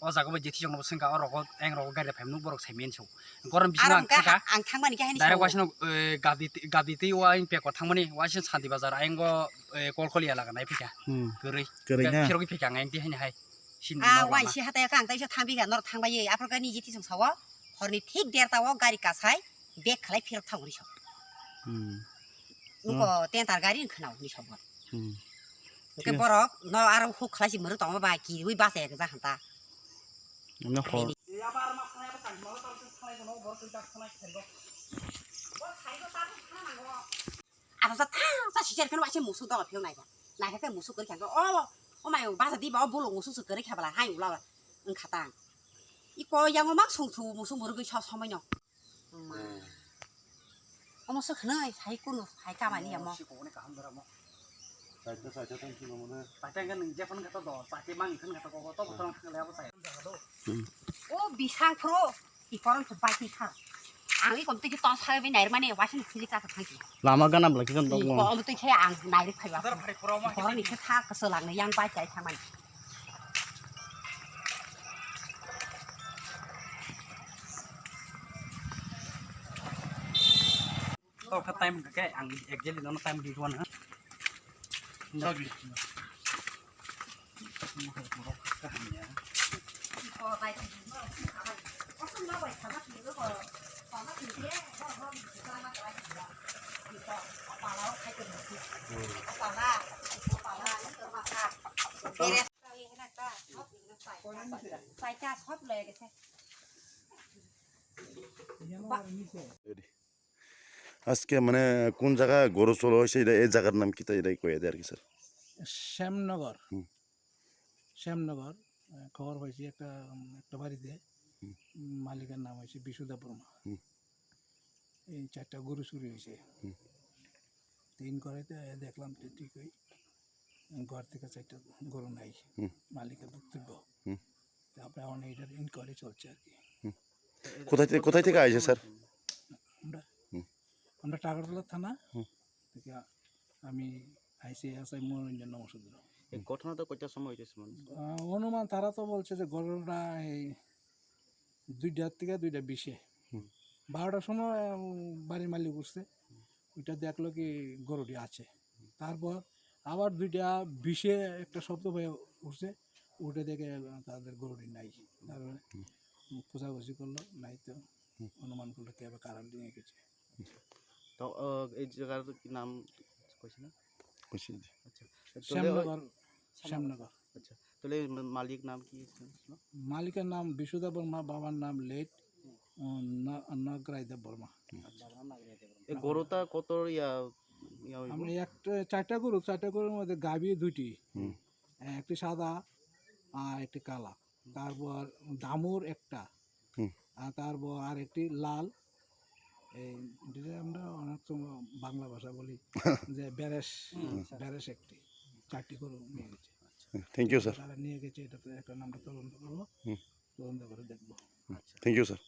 o jaga bai jethi jong no singka o rok eng rok gari phaim nu borok saimen so gorom bisna ang thangmani ka hani direct wasino gadi ti wa in pe ko thangmani wasin santi bazar aingo kolkoliya laga nai phika gori na phirogi phika ngai ti hani hai sin wai si hataya ka ang tai so thangbi ga nor thangbai apro ka ni jethi jong sawo horni thik dertawo gari kasai bek khalai phirok thanguri so nuko tentar gari khnaw ni so ke borok no aro hu khlasi muru tong ba ki wi ba se ga hanta amna khor abar ma khna ba kan ma ta khlai no bor ta khlai khergo bo khai go ta khna nango aro sa tha sa si cher kan wa che musu do phyo nai nai ka musu kor khan go o mai ba sa di ba bo lo musu su kor kha bala hai u la eng khata i ko yang mak song thu musu muru go cha samai no o musu khna hai ku no hai ka ma ni mo Saja tangki mana? Pakai kan Jepun kata do, pakai mang kan kata kau to betul kan lepas saya. Oh bisang pro, ikoran tu pakai kah? Angin kau tu kita saya ni naik mana? Wasit pilih kata pakai. lama kan am lagi kan to Kau tu saya ang naik pakai. Ada pakai pro mah. Ikoran ni kita keselang ni yang baca caman. To kata time kayak ang exactly nono time di tuan ha. Lagi. Kau baik. Kau tu nak baik sama tu tu kau. Kau nak tu dia, kau kita nak baik juga. Kita apa lau kai tu mesti. Apa lah, ni termakan. Beres. Kali ni nak tak, hot ni nak sai. Sai cas hot le ke se. আজকে মানে কোন জায়গায় গরু চলো হয়েছে এই জায়গার নাম কি তাই এটাই কয়ে দেয় আর কি স্যার শ্যামনগর শ্যামনগর খবর হয়েছে একটা বাড়িতে মালিকের নাম হয়েছে বিশুদা বর্মা এই 4টা গরু চুরি হয়েছে 3 করেতে দেখলাম ঠিকই ঘর থেকে 4টা গরু নাই মালিকের বক্তব্য তারপরে অনেক এটার ইনকোয়ারি চলছে আর কি কোথায় থেকে আইছে স্যার আমরা টাকারতলা থানা থেকে আমি আইসিআই মনোরঞ্জন নমস্কার এই ঘটনাটা কয়টার সময় হইতেছে মানে অনুমান তারা তো বলছে যে ঘটনাটা এই 2টার থেকে 2:20 12টার সময় বাড়ির মালিক উঠছে ওইটা দেখলো কি গরুটি আছে তারপর আবার 2:20 একটা শব্দ হয়ে উঠছে উঠে দেখে তাদের গরুটি নাই তারপরে খোঁজাখুঁজি করলো নাই তো অনুমান করলো কে কারা নিয়ে গেছে তো এই জায়গার কি নাম কইছ না আচ্ছা শ্যামনগর আচ্ছা তাহলে মালিক নাম কি মালিকের নাম বিশুদা বর্মা বাবার নাম লেট নগরাইদা বর্মা এই গরুটা কত আমরা 4টা গরুর মধ্যে গাভী 2টি একটি সাদা আর একটি কালা তারপর দামুর একটা আর তারপর আর একটি লাল এই আমরা অনেক সময় বাংলা ভাষা বলি যে ব্যারেস একটি 4টি গরু নিয়ে গেছে থ্যাংক ইউ স্যার তারা নিয়ে গেছে এটা তো একটা নামটা তদন্ত করবো তদন্ত করে দেখবো থ্যাংক ইউ স্যার